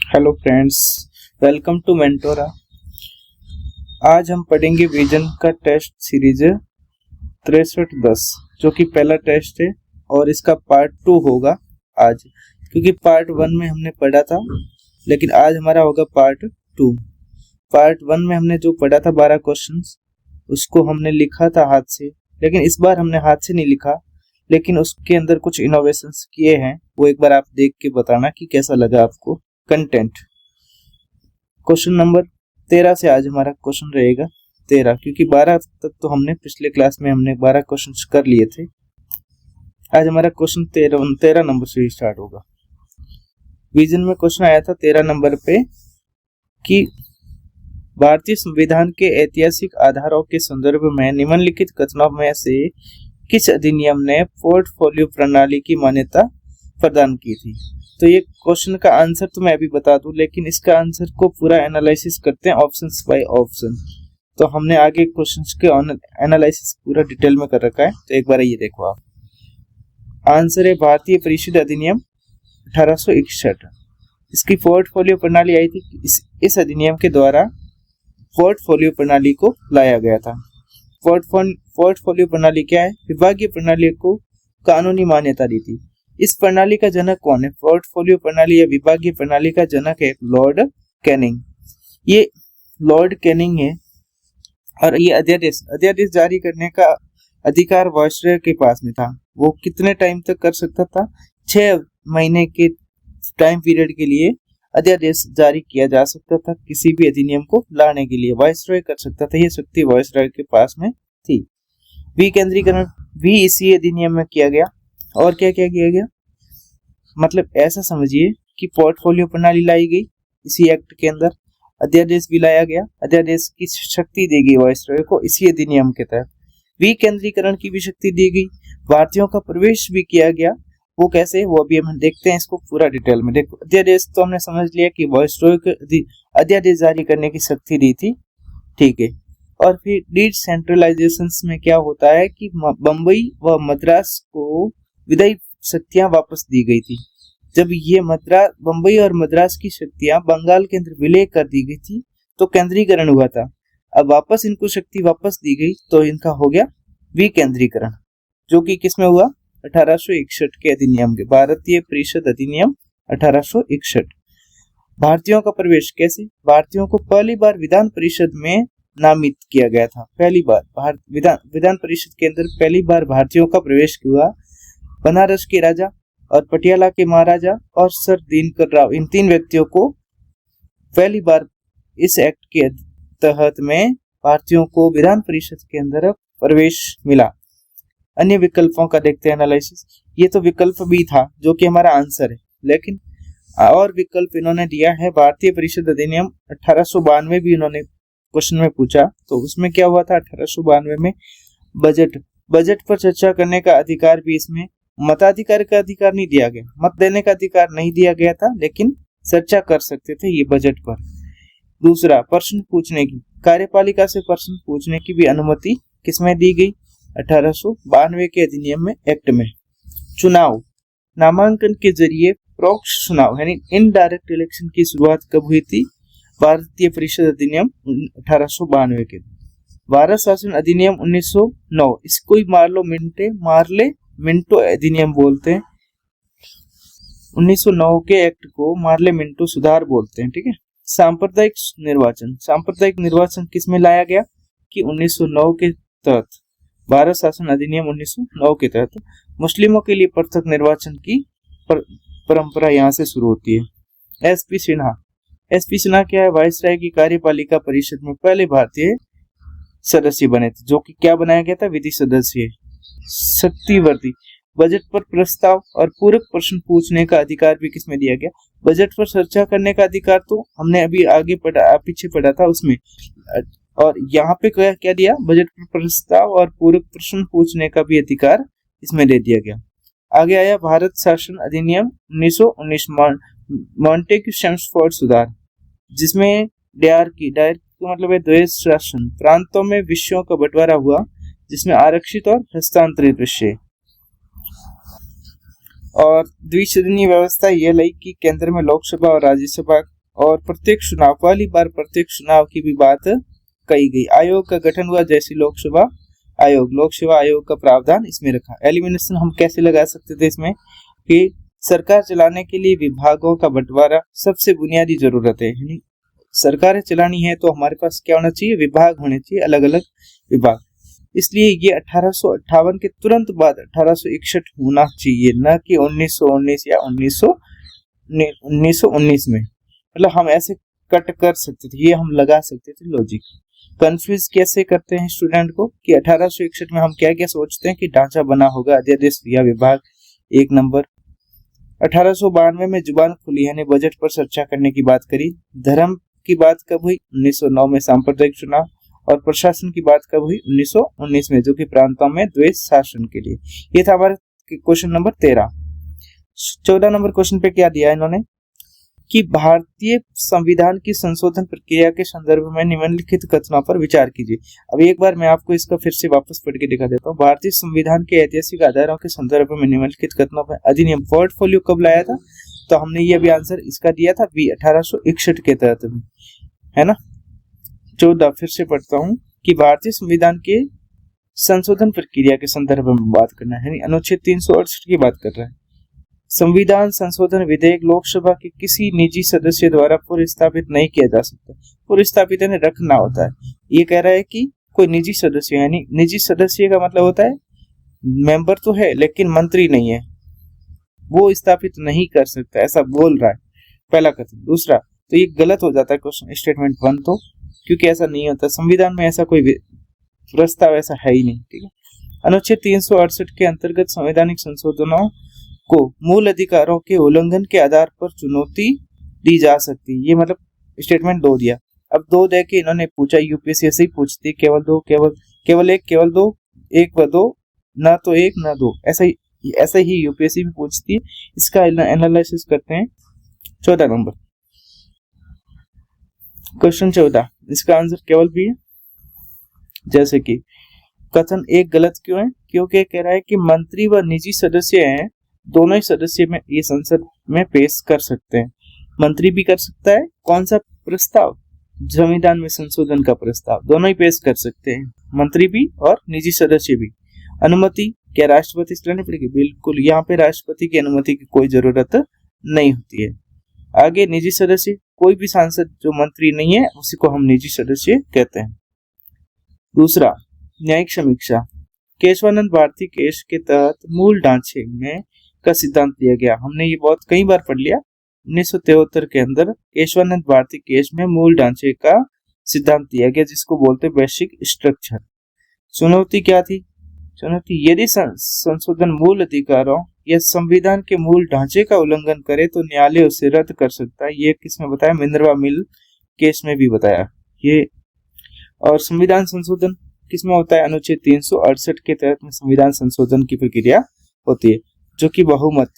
Hello friends, welcome to Mentora. आज हम पढ़ेंगे विजन का टेस्ट सीरीज 6310 जो कि पहला टेस्ट है और इसका पार्ट 2 होगा आज, क्योंकि पार्ट 1 में हमने पढ़ा था, लेकिन आज हमारा होगा पार्ट 2। पार्ट 1 में हमने जो पढ़ा था 12 क्वेश्चंस, उसको हमने लिखा था हाथ से, लेकिन इस बार हमने हाथ से नहीं लिखा, लेकिन उसके अंदर कुछ इनोवेशंस किए हैं। वो एक बार आप देख के बताना कि कैसा लगा आपको कंटेंट। क्वेश्चन नंबर 13 से आज हमारा क्वेश्चन रहेगा 13, क्योंकि 12 तक तो हमने पिछले क्लास में हमने 12 क्वेश्चन कर लिए थे। आज हमारा क्वेश्चन 13 नंबर से ही स्टार्ट होगा। विजन में क्वेश्चन आया था 13 नंबर पे कि भारतीय संविधान के ऐतिहासिक आधारों के संदर्भ में निम्नलिखित कथनों में से किस अधिनियम ने पोर्टफोलियो प्रणाली की मान्यता प्रदान की थी। तो ये क्वेश्चन का आंसर तो मैं अभी बता दूं, लेकिन इसका आंसर को पूरा एनालिसिस करते हैं ऑप्शंस बाय ऑप्शन। तो हमने आगे क्वेश्चंस के एनालिसिस पूरा डिटेल में कर रखा है, तो एक बार ये देखो आप। आंसर है भारतीय परिषद अधिनियम 1861। इसकी पोर्टफोलियो प्रणाली आई थी। इस अधिनियम के द्वारा पोर्टफोलियो प्रणाली को लाया गया था। पोर्टफोलियो प्रणाली क्या है? विभागीय प्रणाली को कानूनी मान्यता दी थी। इस प्रणाली का जनक कौन है? पोर्टफोलियो प्रणाली या विभागीय प्रणाली का जनक है लॉर्ड कैनिंग। ये लॉर्ड कैनिंग है और ये अध्यादेश जारी करने का अधिकार वायसरॉय के पास में था। वो कितने टाइम तक कर सकता था? 6 महीने के टाइम पीरियड के लिए अध्यादेश जारी किया जा सकता था। किसी भी अधिनियम को लाने के लिए वायसरॉय कर सकता था। ये शक्ति वायसरॉय के पास में थी। विकेंद्रीकरण भी इसी अधिनियम में किया गया। और क्या क्या किया गया? मतलब ऐसा समझिए कि पोर्टफोलियो प्रणाली लाई गई इसी एक्ट के अंदर, अध्यादेश भी लाया गया, अध्यादेश की शक्ति दी गई वायसरॉय को इसी अधिनियम के तहत। विकेंद्रीकरण की भी शक्ति दी गई, भारतीयों का प्रवेश भी किया गया। वो कैसे? वो अभी हम देखते हैं इसको पूरा डिटेल में। देखो, अध्यादेश तो हमने समझ लिया कि वायसरॉय को अध्यादेश जारी करने की शक्ति दी थी, ठीक है। और फिर डिसेंट्रलाइजेशन में क्या होता है कि बंबई व मद्रास को विधायी शक्तियां वापस दी गई थी। जब ये बंबई और मद्रास की शक्तियां बंगाल के अंदर विलय कर दी गई थी, तो केंद्रीकरण हुआ था। अब वापस इनको शक्ति वापस दी गई, तो इनका हो गया विकेंद्रीकरण, जो कि किसमें हुआ? 1861 के अधिनियम के, भारतीय परिषद अधिनियम 1861। भारतीयों का प्रवेश कैसे? भारतीयों को पहली बार विधान परिषद में नामित किया गया था। पहली बार विधान परिषद के अंदर पहली बार भारतीयों का प्रवेश हुआ। बनारस के राजा और पटियाला के महाराजा और सर दिनकर राव, इन 3 व्यक्तियों को पहली बार इस एक्ट के तहत में भारतीयों को विधान परिषद के अंदर प्रवेश मिला। अन्य विकल्पों का देखते हैं एनालिसिस। ये तो विकल्प भी था जो कि हमारा आंसर है, लेकिन और विकल्प इन्होंने दिया है। भारतीय परिषद अधिनियम 1892 भी इन्होंने क्वेश्चन में पूछा, तो उसमें क्या हुआ था? 1892 में बजट पर चर्चा करने का अधिकार भी, इसमें मताधिकार का अधिकार नहीं दिया गया, मत देने का अधिकार नहीं दिया गया था, लेकिन चर्चा कर सकते थे ये बजट पर। दूसरा, प्रश्न पूछने की, कार्यपालिका से प्रश्न पूछने की भी अनुमति किसमें दी गई? 1892 के अधिनियम में, एक्ट में। चुनाव, नामांकन के जरिए परोक्ष चुनाव यानी इनडायरेक्ट इलेक्शन की शुरुआत कब हुई थी? भारतीय परिषद अधिनियम 1892 के। भारत शासन अधिनियम 1909, इसको ही मार्ले मिंटो अधिनियम बोलते हैं। 1909 के एक्ट को मार्ले मिंटो सुधार बोलते हैं, ठीक है। सांप्रदायिक निर्वाचन किस में लाया गया? कि 1909 के तहत, भारत शासन अधिनियम 1909 के तहत मुस्लिमों के लिए पृथक निर्वाचन की परंपरा यहाँ से शुरू होती है। एसपी सिन्हा क्या है? वायसराय की कार्यपालिका परिषद में पहले भारतीय सदस्य बने थे, जो कि क्या बनाया गया था? विधि सदस्य। शक्तिवर्ती, बजट पर प्रस्ताव और पूरक प्रश्न पूछने का अधिकार भी किसमें दिया गया? बजट पर चर्चा करने का अधिकार तो हमने अभी पीछे पढ़ा था उसमें, और यहाँ पे क्या दिया? बजट पर प्रस्ताव और पूरक प्रश्न पूछने का भी अधिकार इसमें दे दिया गया। आगे आया भारत शासन अधिनियम 1919, मॉन्टेग्यू चेम्सफोर्ड सुधार, जिसमें डायर मतलब है द्वैध शासन, प्रांतों में विषयों का बंटवारा हुआ, जिसमें आरक्षित और हस्तांतरित विषय। और द्विसदनीय व्यवस्था ये लाई कि केंद्र में लोकसभा और राज्यसभा और प्रत्येक चुनाव वाली बार प्रत्येक चुनाव की भी बात कही गई। आयोग का गठन हुआ जैसे लोक सेवा आयोग का प्रावधान इसमें रखा। एलिमिनेशन हम कैसे लगा सकते थे इसमें कि सरकार चलाने के लिए विभागों का बंटवारा सबसे बुनियादी जरूरत है। यानी सरकारें चलानी है तो हमारे पास क्या होना चाहिए, विभाग होने चाहिए, अलग अलग विभाग। इसलिए ये 1858 के तुरंत बाद 1861 होना चाहिए, न कि 1919 या 1919 में। मतलब हम ऐसे कट कर सकते थे, ये हम लगा सकते थे लॉजिक। कंफ्यूज कैसे करते हैं स्टूडेंट को कि 1861 में हम क्या क्या सोचते हैं कि ढांचा बना होगा, अध्यादेश या विभाग। 1 नंबर 1892 में जुबान खुली यानी बजट पर चर्चा करने की बात करी। धर्म की बात कब हुई, 1909 में सांप्रदायिक चुनाव। और प्रशासन की बात कब हुई, 1919 में, जो कि प्रांतों में द्वैध शासन के लिए। ये था हमारा क्वेश्चन नंबर 13। 14 नंबर क्वेश्चन पे क्या दिया इन्होंने कि भारतीय संविधान की संशोधन प्रक्रिया के संदर्भ में निम्नलिखित कथनों पर विचार कीजिए। अब एक बार मैं आपको इसका फिर से वापस पढ़ के दिखा देता हूँ। भारतीय संविधान के ऐतिहासिक आधारों के संदर्भ में निम्नलिखित कथनों पर अधिनियम पोर्टफोलियो कब लाया था, तो हमने ये भी आंसर इसका दिया था 1861 के तहत में, है ना। 14 फिर से पढ़ता हूँ कि भारतीय संविधान के संशोधन प्रक्रिया के संदर्भ में बात करना है, यानी अनुच्छेद 368 की बात कर रहा है। संविधान संशोधन विधेयक लोकसभा के किसी निजी सदस्य द्वारा पूर्व स्थापित नहीं किया जा सकता। पूर्व स्थापित यानी रखना होता है। ये कह रहा है कि कोई निजी सदस्य, यानी निजी सदस्य का मतलब होता है मेंबर तो है लेकिन मंत्री नहीं है, वो स्थापित नहीं कर सकता, ऐसा बोल रहा है, पहला कथन। दूसरा तो ये गलत हो जाता है क्वेश्चन स्टेटमेंट 1 तो, क्योंकि ऐसा नहीं होता, संविधान में ऐसा कोई प्रस्ताव ऐसा है ही नहीं। ठीक है। अनुच्छेद 368 के अंतर्गत संवैधानिक संशोधनों को मूल अधिकारों के उल्लंघन के आधार पर चुनौती दी जा सकती है। ये मतलब स्टेटमेंट 2 दिया। अब 2 दे के इन्होंने पूछा, यूपीएससी ऐसे ही पूछती, केवल 2, केवल 1, केवल 2, 1 व 2, ना तो 1 ना 2, ऐसा ही यूपीएससी भी पूछती है। इसका एनालिसिस करते हैं। 14 नंबर क्वेश्चन 14, इसका आंसर केवल बी है। जैसे कि कथन 1 गलत क्यों है, क्योंकि कह रहा है कि मंत्री व निजी सदस्य हैं, दोनों ही सदस्य में ये संसद में पेश कर सकते हैं। मंत्री भी कर सकता है, कौन सा प्रस्ताव, संविधान में संशोधन का प्रस्ताव, दोनों ही पेश कर सकते हैं, मंत्री भी और निजी सदस्य भी। अनुमति क्या राष्ट्रपति से लेनी पड़ेगी, बिल्कुल, यहाँ पे राष्ट्रपति की अनुमति की कोई जरूरत नहीं होती है। आगे निजी सदस्य, कोई भी सांसद जो मंत्री नहीं है उसी को हम निजी सदस्य कहते हैं। दूसरा न्यायिक समीक्षा, केशवानंद भारती केस के तहत मूल ढांचे में का सिद्धांत दिया गया। हमने ये बहुत कई बार पढ़ लिया। 1973 के अंदर केशवानंद भारती केस में मूल ढांचे का सिद्धांत दिया गया, जिसको बोलते बेसिक स्ट्रक्चर। चुनौती क्या थी, चुनौती यदि संशोधन मूल अधिकारों या संविधान के मूल ढांचे का उल्लंघन करे तो न्यायालय उसे रद्द कर सकता है। ये किसमें बताया, मिनर्वा मिल केस में भी बताया ये। और संविधान संशोधन किसमें होता है, अनुच्छेद 368 के तहत में संविधान संशोधन की प्रक्रिया होती है, जो कि बहुमत,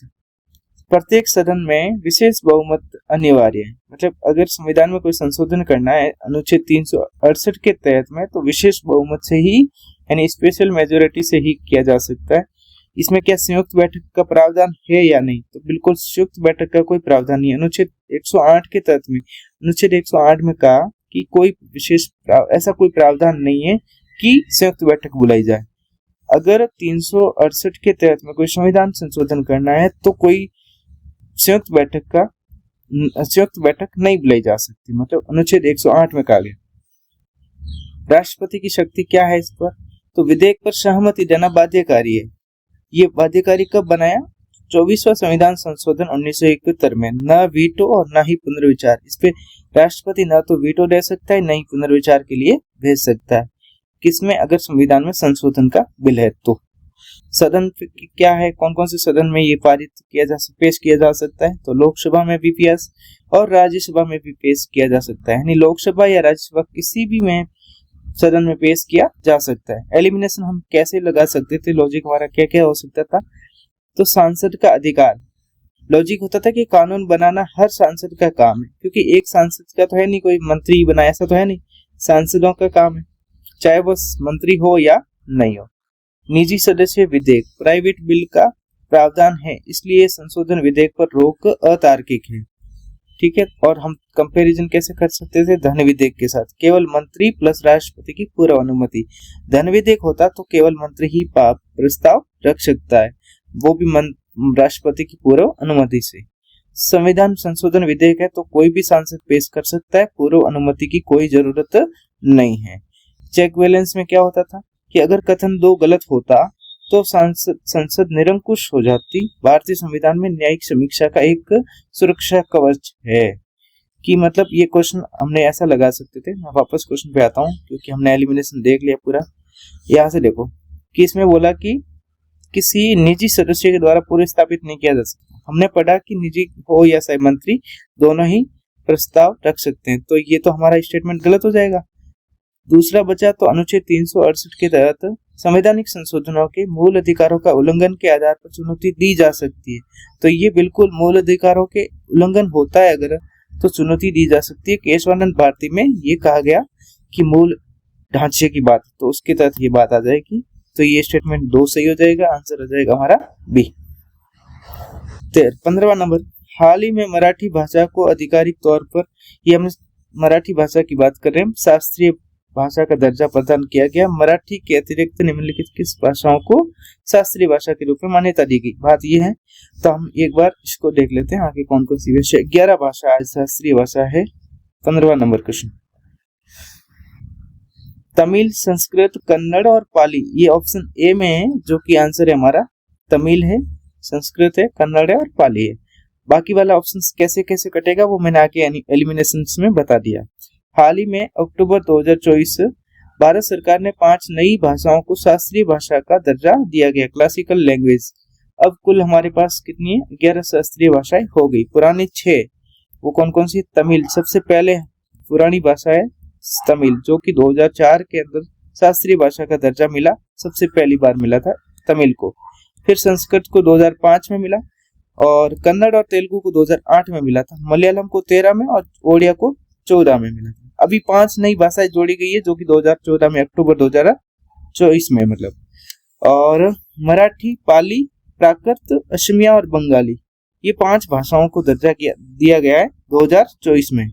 प्रत्येक सदन में विशेष बहुमत अनिवार्य है। मतलब अगर संविधान में कोई संशोधन करना है अनुच्छेद 368 के तहत में, तो विशेष बहुमत से ही, यानी स्पेशल मेजोरिटी से ही किया जा सकता है। इसमें क्या संयुक्त बैठक का प्रावधान है या नहीं, तो बिल्कुल संयुक्त बैठक का कोई प्रावधान नहीं है। अनुच्छेद 108 के तहत में, अनुच्छेद 108 में कहा कि कोई विशेष ऐसा कोई प्रावधान नहीं है कि संयुक्त बैठक बुलाई जाए। अगर 368 के तहत में कोई संविधान संशोधन करना है तो कोई संयुक्त बैठक नहीं बुलाई जा सकती, मतलब अनुच्छेद 108 में कहा गया। राष्ट्रपति की शक्ति क्या है इस पर, तो विधेयक पर सहमति देना बाध्यकारी है। ये बाध्यकारी कब बनाया, 24वां संविधान संशोधन 1971 में। न वीटो और न ही पुनर्विचार, इस पे राष्ट्रपति न तो वीटो दे सकता है, न ही पुनर्विचार के लिए भेज सकता है। किसमें, अगर संविधान में संशोधन का बिल है तो। सदन क्या है, कौन कौन से सदन में ये पारित किया जा पेश किया जा सकता है, तो लोकसभा में भी पेश और राज्यसभा में भी पेश किया जा सकता है। यानी लोकसभा या राज्यसभा किसी भी में सदन में पेश किया जा सकता है। एलिमिनेशन हम कैसे लगा सकते थे, लॉजिक हमारा क्या क्या हो सकता था, तो सांसद का अधिकार, लॉजिक होता था कि कानून बनाना हर सांसद का काम है, क्योंकि एक सांसद का तो है नहीं, कोई मंत्री बना ऐसा तो है नहीं, सांसदों का काम है, चाहे वो मंत्री हो या नहीं हो। निजी सदस्य विधेयक, प्राइवेट बिल का प्रावधान है, इसलिए संशोधन विधेयक पर रोक अतार्किक है। ठीक है। और हम कंपैरिजन कैसे कर सकते थे धन विधेयक के साथ, केवल मंत्री प्लस राष्ट्रपति की पूर्व अनुमति। धन विधेयक होता तो केवल मंत्री ही प्रस्ताव रख सकता है, वो भी राष्ट्रपति की पूर्व अनुमति से। संविधान संशोधन विधेयक है तो कोई भी सांसद पेश कर सकता है, पूर्व अनुमति की कोई जरूरत नहीं है। चेक बैलेंस में क्या होता था कि अगर कथन 2 गलत होता तो संसद निरंकुश हो जाती। भारतीय संविधान में न्यायिक समीक्षा का एक सुरक्षा कवच है, कि मतलब ये क्वेश्चन हमने ऐसा लगा सकते थे। मैं वापस क्वेश्चन पे आता हूँ क्योंकि हमने एलिमिनेशन देख लिया पूरा। यहाँ से देखो कि इसमें बोला कि किसी निजी सदस्य के द्वारा पूर्व स्थापित नहीं किया जा सकता। हमने पढ़ा कि निजी हो या सही मंत्री दोनों ही प्रस्ताव रख सकते हैं, तो ये तो हमारा स्टेटमेंट गलत हो जाएगा। दूसरा बचा तो अनुच्छेद 368 के तहत संवैधानिक संशोधनों के मूल अधिकारों का उल्लंघन के आधार पर चुनौती दी जा सकती है, तो ये बिल्कुल मूल अधिकारों के उल्लंघन होता है अगर तो चुनौती दी जा सकती है। केशवानंद भारती में ये कहा गया कि मूल ढांचे की बात, तो उसके तहत ये बात आ जाएगी, तो ये स्टेटमेंट 2 सही हो जाएगा। आंसर हो जाएगा हमारा बी। 15वां नंबर, हाल ही में मराठी भाषा को आधिकारिक तौर पर, ये हम मराठी भाषा की बात कर रहे हैं, शास्त्रीय भाषा का दर्जा प्रदान किया गया। मराठी के अतिरिक्त निम्नलिखित किस भाषाओं को शास्त्रीय भाषा के रूप में मान्यता दी गई? बात यह है, तो हम एक बार इसको देख लेते हैं आगे कौन कौन सी विषय। 11 भाषा शास्त्रीय भाषा है। 15वां नंबर क्वेश्चन, तमिल, संस्कृत, कन्नड़ और पाली, ये ऑप्शन ए में है, जो कि आंसर है हमारा तमिल है, संस्कृत है, कन्नड़ है और पाली है। बाकी वाला ऑप्शन कैसे कैसे कटेगा वो मैंने आगे एलिमिनेशन में बता दिया। हाल ही में अक्टूबर 2024 भारत सरकार ने 5 नई भाषाओं को शास्त्रीय भाषा का दर्जा दिया गया, क्लासिकल लैंग्वेज। अब कुल हमारे पास कितनी है? 11 शास्त्रीय भाषाएं हो गई। पुरानी 6, वो कौन कौन सी? तमिल सबसे पहले पुरानी भाषा है तमिल, जो कि 2004 के अंदर शास्त्रीय भाषा का दर्जा मिला, सबसे पहली बार मिला था तमिल को। फिर संस्कृत को 2005 में मिला, और कन्नड़ और तेलुगु को 2008 में मिला था, मलयालम को 13 में और ओडिया को 14 में मिला था। अभी 5 नई भाषाएं जोड़ी गई है, जो कि 2014 में, अक्टूबर 2024 में मतलब। और मराठी, पाली, प्राकृत, असमिया और बंगाली, ये 5 भाषाओं को दर्जा दिया गया है 2024 में।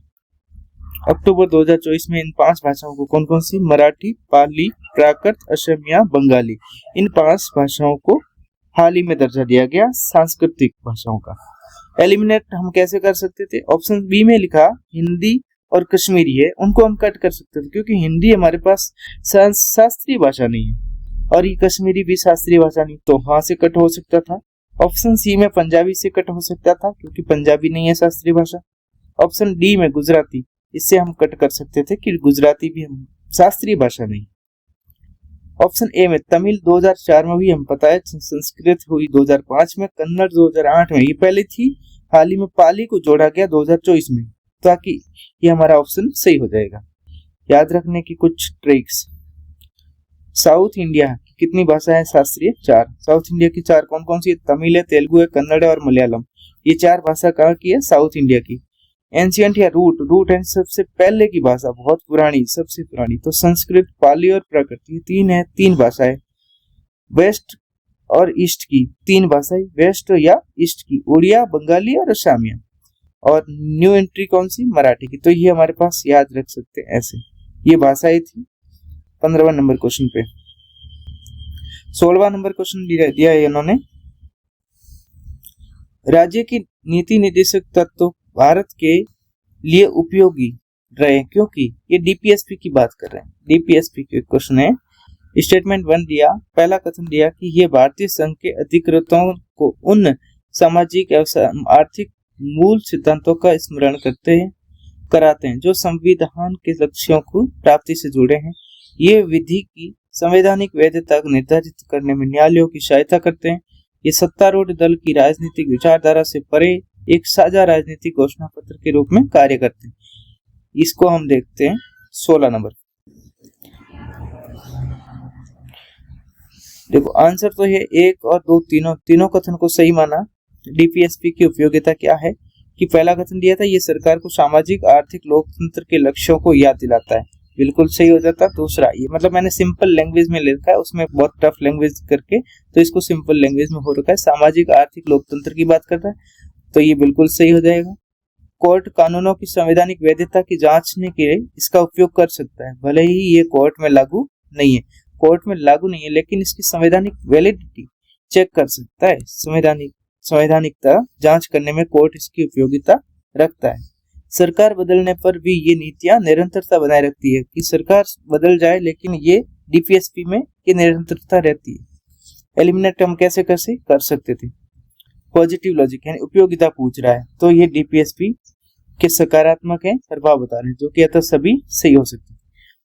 अक्टूबर 2024 में इन 5 भाषाओं को, कौन कौन सी? मराठी, पाली, प्राकृत, असमिया, बंगाली, इन 5 भाषाओं को हाल ही में दर्जा दिया गया सांस्कृतिक भाषाओं का। एलिमिनेट हम कैसे कर सकते थे? ऑप्शन बी में लिखा हिंदी और कश्मीरी है, उनको हम कट कर सकते थे, क्योंकि हिंदी हमारे पास शास्त्रीय भाषा नहीं है और ये कश्मीरी भी शास्त्रीय भाषा नहीं, तो वहां से कट हो सकता था। ऑप्शन सी में पंजाबी से कट हो सकता था, क्योंकि पंजाबी नहीं है शास्त्रीय भाषा। ऑप्शन डी में गुजराती, इससे हम कट कर सकते थे कि गुजराती भी हम शास्त्रीय भाषा नहीं। ऑप्शन ए में तमिल 2004 में भी हम पता है, संस्कृत हुई 2005 में, कन्नड़ 2008 में, ये पहले थी, हाल ही में पाली को जोड़ा गया 2024 में, ताकि ये हमारा ऑप्शन सही हो जाएगा। याद रखने की कुछ ट्रिक्स। साउथ इंडिया कितनी भाषा है शास्त्रीय? 4। साउथ इंडिया की 4 कौन कौन सी है? तमिल है, तेलुगु है, कन्नड़ है और मलयालम। ये 4 भाषा कहाँ की है? साउथ इंडिया की। एंशियंट या रूट है सबसे पहले की भाषा, बहुत पुरानी, सबसे पुरानी, तो संस्कृत, पाली और प्राकृत, ये 3 है, 3 भाषाएं। वेस्ट और ईस्ट की 3 भाषाएं, वेस्ट या ईस्ट की, उड़िया, बंगाली और असमिया। और न्यू एंट्री कौन सी? मराठी की। तो ये हमारे पास याद रख सकते हैं ऐसे, ये भाषाएं थी। 15वां नंबर क्वेश्चन पे। 16वां नंबर क्वेश्चन दिया है इन्होंने, राज्य की नीति निर्देशक तत्व भारत के लिए उपयोगी रहे, क्योंकि ये डीपीएसपी की बात कर रहे हैं, डीपीएसपी के क्वेश्चन है। स्टेटमेंट 1 दिया, पहला कथन दिया कि ये भारतीय संघ के अधिकृतों को उन सामाजिक एवं आर्थिक मूल सिद्धांतों का स्मरण कराते हैं जो संविधान के लक्ष्यों को प्राप्ति से जुड़े हैं। ये विधि की संवैधानिक वैधता को निर्धारित करने में न्यायालयों की सहायता करते हैं। ये सत्तारूढ़ दल की राजनीतिक विचारधारा से परे एक साझा राजनीतिक घोषणा पत्र के रूप में कार्य करते हैं। इसको हम देखते हैं 16 नंबर। देखो आंसर तो है 1 और 2, तीनों कथन को सही माना। डीपीएसपी की उपयोगिता क्या है कि पहला कथन दिया था, ये सरकार को सामाजिक आर्थिक लोकतंत्र के लक्ष्यों को याद दिलाता है, बिल्कुल सही हो जाता। दूसरा, ये मतलब मैंने सिंपल लैंग्वेज में लिखा है, उसमें बहुत टफ लैंग्वेज करके, तो इसको सिंपल लैंग्वेज में हो रखा है, सामाजिक आर्थिक लोकतंत्र की बात करता है, तो ये बिल्कुल सही हो जाएगा। कोर्ट कानूनों की संवैधानिक वैधता की जांचने के लिए इसका उपयोग कर सकता है। भले ही ये कोर्ट में लागू नहीं है, लेकिन इसकी संवैधानिक वैलिडिटी चेक कर सकता है। संवैधानिकता जांच करने में कोर्ट इसकी उपयोगिता रखता है। सरकार बदलने पर भी ये नीतियां निरंतरता बनाए रखती है कि सरकार बदल जाए लेकिन ये डीपीएसपी में ये निरंतरता रहती है। एलिमिनेट हम कैसे कर सकते थे? पॉजिटिव लॉजिक यानी उपयोगिता पूछ रहा है, तो ये डीपीएसपी के सकारात्मक है प्रभाव बता रहे हैं, जो कि अतः सभी सही हो सकते हैं।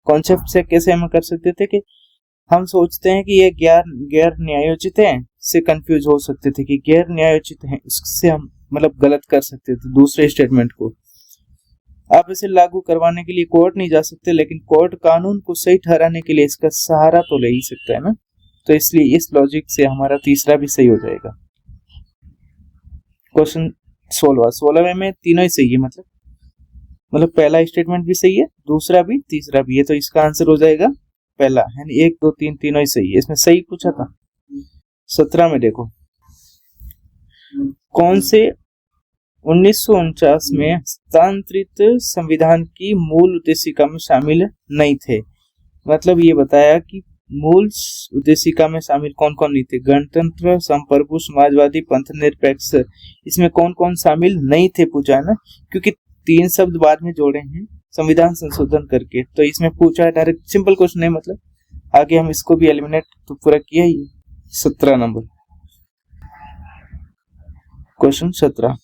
कॉन्सेप्ट से कैसे हम कर सकते थे कि हम सोचते हैं कि ये गैर न्यायोचित है, से कंफ्यूज हो सकते थे कि गैर न्यायोचित है, इससे हम मतलब गलत कर सकते थे दूसरे स्टेटमेंट को। आप इसे लागू करवाने के लिए कोर्ट नहीं जा सकते, लेकिन कोर्ट कानून को सही ठहराने के लिए इसका सहारा तो ले ही सकता है ना। तो इसलिए इस लॉजिक से हमारा तीसरा भी सही हो जाएगा। क्वेश्चन 16 में तीनों ही सही है, मतलब पहला स्टेटमेंट भी सही है, दूसरा भी, तीसरा भी है, तो इसका आंसर हो जाएगा पहला, यानी 1 2 3 तीनों ही सही है। इसमें सही पूछा था। 17 में देखो, कौन से 1949 में हस्तांतरित संविधान की मूल उद्देशिका में शामिल नहीं थे। मतलब ये बताया कि मूल उद्देशिका में शामिल कौन कौन नहीं थे। गणतंत्र, संप्रभु, समाजवादी, पंथनिरपेक्ष, इसमें कौन कौन शामिल नहीं थे पूछा है ना, क्योंकि 3 शब्द बाद में जोड़े हैं संविधान संशोधन करके, तो इसमें पूछा है डायरेक्ट, सिंपल क्वेश्चन है। मतलब आगे हम इसको भी एलिमिनेट तो पूरा किया ही। 17 नंबर क्वेश्चन 17,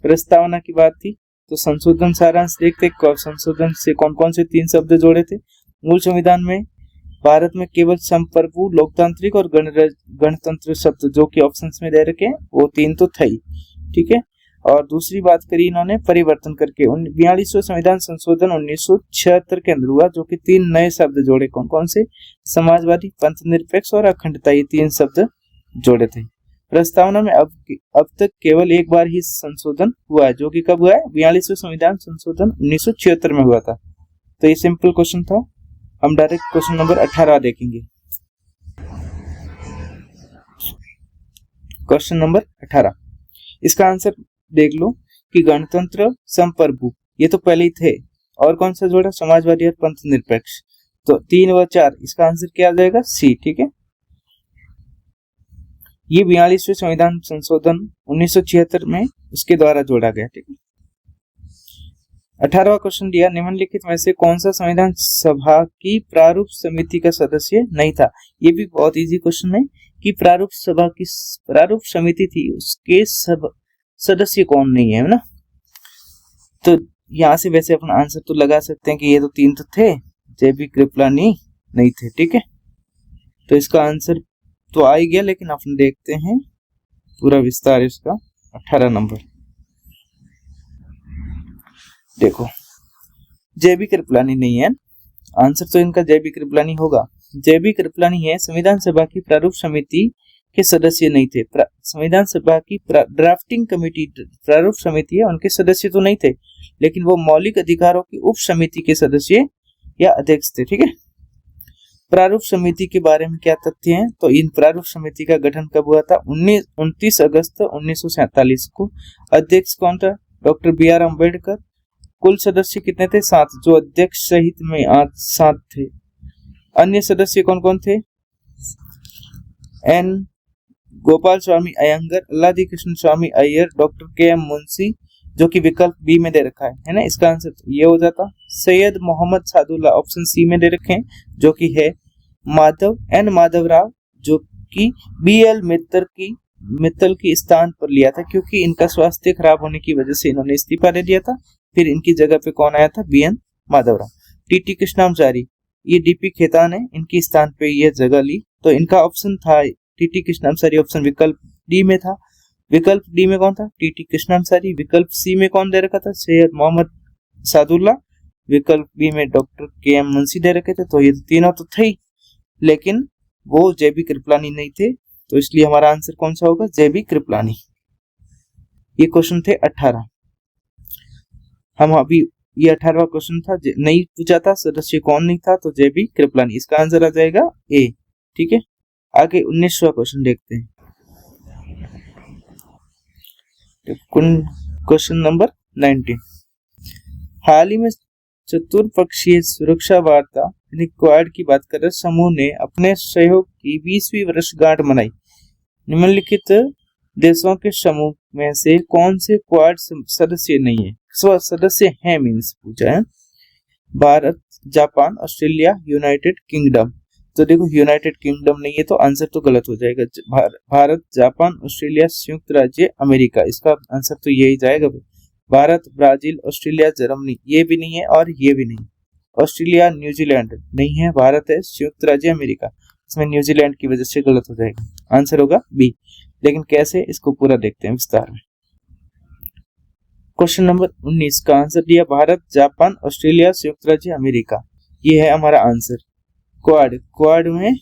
प्रस्तावना की बात थी, तो संशोधन सारांश देखते। संशोधन से कौन कौन से 3 शब्द जोड़े थे। मूल संविधान में भारत में केवल संप्रभु, लोकतांत्रिक और गणतंत्र शब्द जो कि ऑप्शंस में दे रखे हैं, वो 3 तो थे ही, ठीक है। और दूसरी बात करी इन्होंने परिवर्तन करके 42वां संविधान संशोधन 1976 के अंदर हुआ, जो कि 3 नए शब्द जोड़े। कौन कौन से? समाजवादी, पंथनिरपेक्ष और अखंडता, ये 3 शब्द जोड़े थे। प्रस्तावना में अब तक केवल एक बार ही संशोधन हुआ है, जो कि कब हुआ है? 42वां संविधान संशोधन 1976 में हुआ था। तो ये सिंपल क्वेश्चन था। हम डायरेक्ट क्वेश्चन नंबर 18 देखेंगे। क्वेश्चन नंबर 18, इसका आंसर देख लो कि गणतंत्र, संप्रभु ये तो पहले ही थे, और कौन सा जोड़ा? समाजवादी और पंथनिरपेक्ष। तो 3 व 4, इसका आंसर क्या आ जाएगा? सी, ठीक है। ये 42वें संविधान संशोधन 1976 में उसके द्वारा जोड़ा गया, ठीक है। 18वां क्वेश्चन दिया, निम्नलिखित में से कौन सा संविधान सभा की प्रारूप समिति का सदस्य नहीं था। ये भी बहुत इजी क्वेश्चन है कि प्रारूप सभा की प्रारूप समिति थी, उसके सब सदस्य कौन नहीं है ना। तो यहाँ से वैसे अपना आंसर तो लगा सकते हैं कि ये तो 3 तो थे, जेबी कृपलानी नहीं थे, ठीक है। तो इसका आंसर तो आ ही गया, लेकिन अपन देखते हैं पूरा विस्तार इसका। 18 नंबर देखो, जेबी कृपलानी नहीं है, आंसर तो इनका जेबी कृपलानी होगा। जेबी कृपलानी है संविधान सभा की प्रारूप समिति के सदस्य नहीं थे। संविधान सभा की ड्राफ्टिंग कमेटी प्रारूप समिति है, उनके सदस्य तो नहीं थे, लेकिन वो मौलिक अधिकारों की उप समिति के सदस्य या अध्यक्ष थे, ठीक है। प्रारूप समिति के बारे में क्या तथ्य हैं? तो इन प्रारूप समिति का गठन कब हुआ था? 29 अगस्त 1947 को। अध्यक्ष कौन था? Doctor BR Ambedkar. कुल सदस्य कितने थे? 7, जो अध्यक्ष सहित में 7 थे। अन्य सदस्य कौन कौन थे? N गोपाल स्वामी अयंगर, अल्लादी कृष्ण स्वामी अय्यर, डॉक्टर KM मुंशी, जो कि विकल्प बी में दे रखा है ना। इसका आंसर ये हो जाता। सैयद मोहम्मद सादुल्ला ऑप्शन सी में दे रखे हैं, जो कि है माधव N माधवराव, जो कि BL मित्तल की स्थान पर लिया था, क्योंकि इनका स्वास्थ्य खराब होने की वजह से इन्होंने इस्तीफा दे दिया था। फिर इनकी जगह पे कौन आया था? BN माधवराव। TT कृष्णाचारी, ये DP खेतान है, इनकी स्थान पे ये जगह ली। तो इनका ऑप्शन था TT कृष्णाचारी, ऑप्शन विकल्प डी में था। विकल्प डी में कौन था? TT कृष्णाचारी। विकल्प सी में कौन दे रखा था? सैयद मोहम्मद सादुल्ला। विकल्प बी में डॉक्टर KM मुंशी दे रखे थे। तो ये तीनों तो थे, लेकिन वो जेबी कृपलानी नहीं थे, तो इसलिए हमारा आंसर कौन सा होगा? जेबी कृपलानी। ये क्वेश्चन थे 18। हम अभी ये 18वां क्वेश्चन था, नहीं पूछा था सदस्य कौन नहीं था, तो जेबी कृपलानी। इसका आंसर आ जाएगा ए, ठीक है। आगे 19वां क्वेश्चन देखते हैं। Question number 19। हाल ही में चतुर्पक्षीय सुरक्षा वार्ता यानी क्वाड की बात कर रहे समूह ने अपने सहयोग की 20वीं वर्षगांठ मनाई। निम्नलिखित देशों के समूह में से कौन से क्वाड सदस्य नहीं है, सदस्य हैं मीन्स पूछा है। Bharat, Japan, Australia, United kingdom. तो देखो यूनाइटेड किंगडम नहीं है तो आंसर तो गलत हो जाएगा। भारत, जापान, ऑस्ट्रेलिया, संयुक्त राज्य अमेरिका, इसका आंसर तो यही जाएगा। भारत, ब्राजील, ऑस्ट्रेलिया, जर्मनी, ये भी नहीं है और ये भी नहीं। ऑस्ट्रेलिया, न्यूजीलैंड नहीं है, भारत है, संयुक्त राज्य अमेरिका, इसमें न्यूजीलैंड की वजह से गलत हो जाएगा। आंसर होगा बी। लेकिन कैसे, इसको पूरा देखते हैं विस्तार में। क्वेश्चन नंबर 19 का आंसर दिया भारत, जापान, ऑस्ट्रेलिया, संयुक्त राज्य अमेरिका, ये है हमारा आंसर। क्वाड में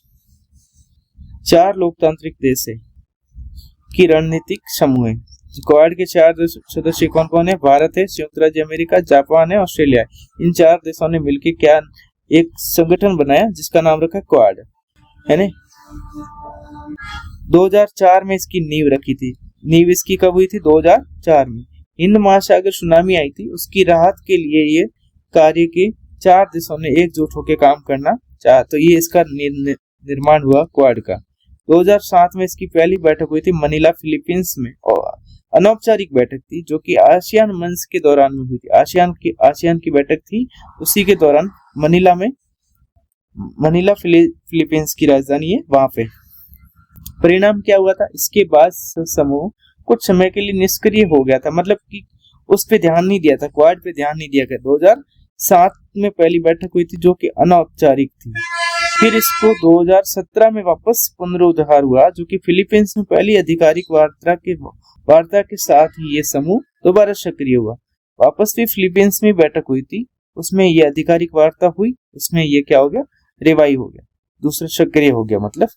4 लोकतांत्रिक देश है की रणनीतिक समूह है। क्वाड के 4 सदस्य कौन कौन है? भारत है, संयुक्त राज्य अमेरिका, जापान है, ऑस्ट्रेलिया है। इन 4 देशों ने मिलकर क्या एक संगठन बनाया जिसका नाम रखा क्वाड, है ना। 2004 में इसकी नींव रखी थी। नींव इसकी कब हुई थी? 2004 में। हिंद महासागर सुनामी आई थी, उसकी राहत के लिए ये कार्य के 4 देशों ने एकजुट होकर काम करना चाहा, तो ये इसका निर्माण हुआ क्वाड का। 2007 में इसकी पहली बैठक हुई थी मनीला, फिलीपींस में, और अनौपचारिक बैठक थी जो कि आसियान मंच के दौरान में हुई थी। आसियान की बैठक थी, उसी के दौरान मनीला फिलीपींस की राजधानी है, वहां पे। परिणाम क्या हुआ था? इसके बाद समूह कुछ समय के लिए निष्क्रिय हो गया था, मतलब कि उस पे ध्यान नहीं दिया था, क्वाड पे ध्यान नहीं दिया गया। 2007 में पहली बैठक हुई थी जो कि अनौपचारिक थी। फिर इसको 2017 में वापस पुनरुद्धार हुआ, जो कि फिलीपींस में पहली आधिकारिक वार्ता के साथ ही ये समूह दोबारा सक्रिय हुआ। वापस भी फिलीपींस में बैठक हुई थी, उसमें ये आधिकारिक वार्ता हुई, उसमें ये क्या हो गया? रिवाइव हो गया, दूसरा सक्रिय हो गया मतलब।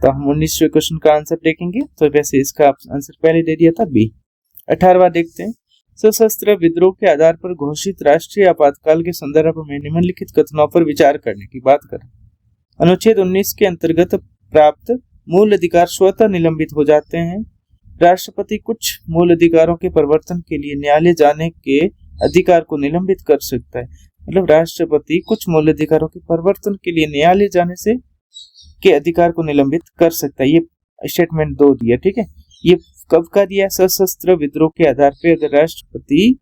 तो हम 19वें क्वेश्चन का आंसर देखेंगे, तो वैसे इसका आंसर पहले दे दिया था बी। 18वां देखते हैं। सशस्त्र विद्रोह के आधार पर घोषित राष्ट्रीय आपातकाल के संदर्भ में निम्नलिखित कथनों पर विचार करने की बात करें। अनुच्छेद 19 के अंतर्गत प्राप्त मूल अधिकार स्वतः निलंबित हो जाते हैं। राष्ट्रपति कुछ मूल अधिकारों के परिवर्तन के लिए न्यायालय जाने के अधिकार को निलंबित कर सकता है। मतलब राष्ट्रपति कुछ मूल अधिकारों के परिवर्तन के लिए न्यायालय जाने से के अधिकार को निलंबित कर सकता है। ये स्टेटमेंट 2 दिया, ठीक है। ये कब का दिया? सशस्त्र विद्रोह के आधार पे अगर राष्ट्रपति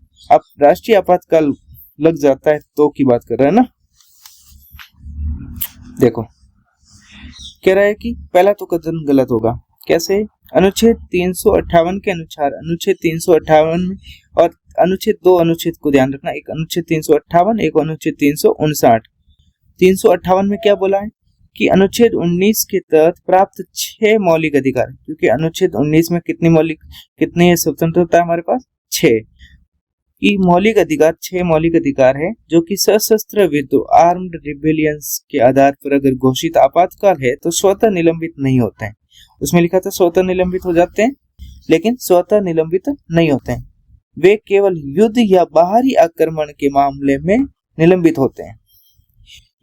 राष्ट्रीय आपातकाल लग जाता है तो की बात कर रहा है ना। देखो कह रहा है कि पहला तो कथन गलत होगा। कैसे? अनुच्छेद 358 के अनुसार, अनुच्छेद 358 में और अनुच्छेद 2 अनुच्छेद को ध्यान रखना, एक अनुच्छेद 358, एक अनुच्छेद 359। 358 में क्या बोला है कि अनुच्छेद 19 के तहत प्राप्त 6 मौलिक अधिकार, क्योंकि अनुच्छेद 19 में कितनी स्वतंत्रता है हमारे पास? 6 की मौलिक अधिकार, 6 मौलिक अधिकार है जो कि सशस्त्र विद्रोह आर्म्ड रिबेलियंस के आधार पर अगर घोषित आपातकाल है तो स्वतः निलंबित नहीं होते हैं। उसमें लिखा था स्वतः निलंबित हो जाते हैं, लेकिन स्वतः निलंबित नहीं होते हैं। वे केवल युद्ध या बाहरी आक्रमण के मामले में निलंबित होते हैं।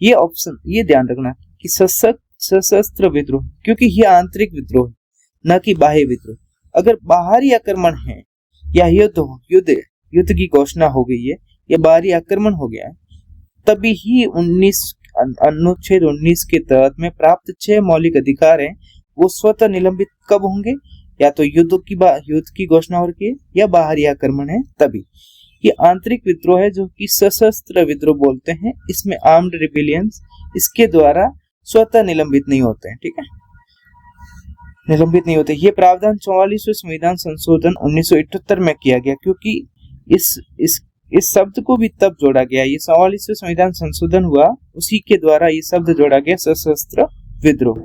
ये ऑप्शन, ये ध्यान रखना कि सशस्त्र विद्रोह, क्योंकि ये आंतरिक विद्रोह है न कि बाह्य विद्रोह। अगर बाहरी आक्रमण है या युद्ध की घोषणा हो गई है या बाहरी आक्रमण हो गया है, तभी ही अनुच्छेद 19 के तहत में प्राप्त 6 मौलिक अधिकार हैं, वो स्वतः निलंबित कब होंगे? या तो युद्ध की घोषणा हो रही है या बाहरी आक्रमण है तभी। ये आंतरिक विद्रोह है जो कि सशस्त्र विद्रोह बोलते हैं, इसमें आर्म्ड रिबेलियंस इसके द्वारा स्वतः निलंबित नहीं होते हैं, ठीक है, निलंबित नहीं होते। ये प्रावधान 44वें संविधान संशोधन 1978 में किया गया, क्योंकि इस शब्द को भी तब जोड़ा गया। ये 44वें संविधान संशोधन हुआ, उसी के द्वारा ये शब्द जोड़ा गया सशस्त्र विद्रोह।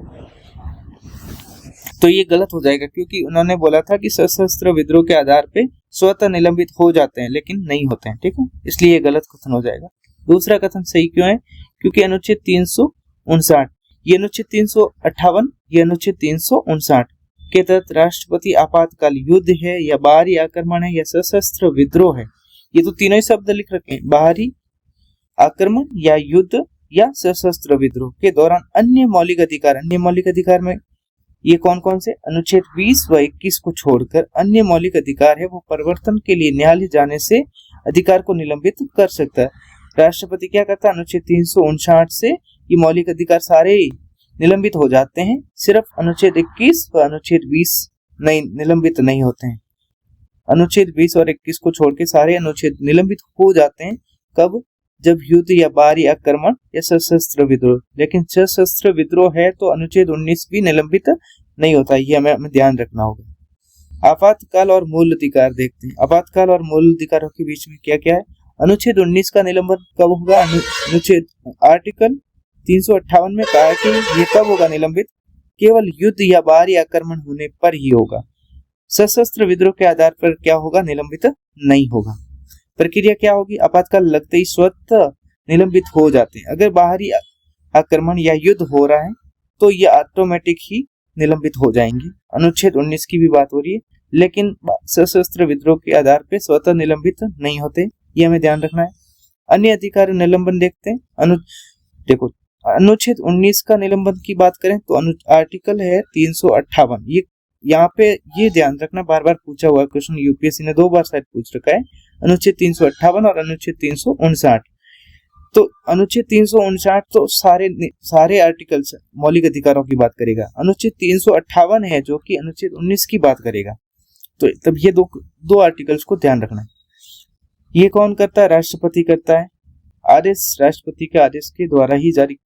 तो ये गलत हो जाएगा, क्योंकि उन्होंने बोला था कि सशस्त्र विद्रोह के आधार पे स्वतः निलंबित हो जाते हैं, लेकिन नहीं होते हैं, ठीक है, इसलिए ये गलत कथन हो जाएगा। दूसरा कथन सही क्यों है? क्योंकि अनुच्छेद 359, ये अनुच्छेद 358, ये अनुच्छेद 359 के तहत राष्ट्रपति आपातकाल युद्ध है या बाहरी आक्रमण है या सशस्त्र विद्रोह है, ये तो तीनों ही शब्द लिख रखे हैं, बाहरी आक्रमण या युद्ध या सशस्त्र विद्रोह के दौरान अन्य मौलिक अधिकार में ये कौन कौन से? अनुच्छेद 20 व 21 को छोड़कर अन्य मौलिक अधिकार है वो परिवर्तन के लिए न्यायालय जाने से अधिकार को निलंबित कर सकता है। राष्ट्रपति क्या करता है? अनुच्छेद 359 से ये मौलिक अधिकार सारे निलंबित हो जाते हैं, सिर्फ अनुच्छेद 21 व अनुच्छेद 20 नहीं निलंबित नहीं होते हैं। अनुच्छेद 20 और 21 को छोड़ के सारे अनुच्छेद निलंबित हो जाते हैं। कब? जब युद्ध या बाहरी आक्रमण या सशस्त्र विद्रोह। लेकिन सशस्त्र विद्रोह है तो अनुच्छेद 19 भी निलंबित नहीं होता, ये हमें ध्यान रखना होगा। आपातकाल और मूल अधिकार देखते हैं। आपातकाल और मूल अधिकारों के बीच में क्या क्या है? अनुच्छेद 19 का निलंबन कब होगा? अनुच्छेद आर्टिकल 358 में कहा है कि ये कब होगा निलंबित? केवल युद्ध या बाहरी आक्रमण होने पर ही होगा। सशस्त्र विद्रोह के आधार पर क्या होगा? निलंबित नहीं होगा। प्रक्रिया क्या होगी? आपातकाल लगते ही स्वतः निलंबित हो जाते हैं। अगर बाहरी आक्रमण या युद्ध हो रहा है तो ये ऑटोमेटिक ही निलंबित हो जाएंगे। अनुच्छेद 19 की भी बात हो रही है, लेकिन सशस्त्र विद्रोह के आधार पर स्वतः निलंबित नहीं होते, ये हमें ध्यान रखना है। अन्य अधिकार निलंबन देखते हैं। देखो अनुच्छेद 19 का निलंबन की बात करें तो आर्टिकल है 358। ये यहाँ पे ये ध्यान रखना, बार बार पूछा हुआ क्वेश्चन, यूपीएससी ने 2 बार शायद पूछ रखा है। अनुच्छेद 358 और अनुच्छेद 359। तो अनुच्छेद 359 तो सारे आर्टिकल्स मौलिक अधिकारों की बात करेगा। अनुच्छेद 358 है जो कि अनुच्छेद 19 की बात करेगा। तो तब ये दो आर्टिकल्स को ध्यान रखना है। ये कौन करता है? राष्ट्रपति करता है। आदेश राष्ट्रपति के आदेश के द्वारा ही जारी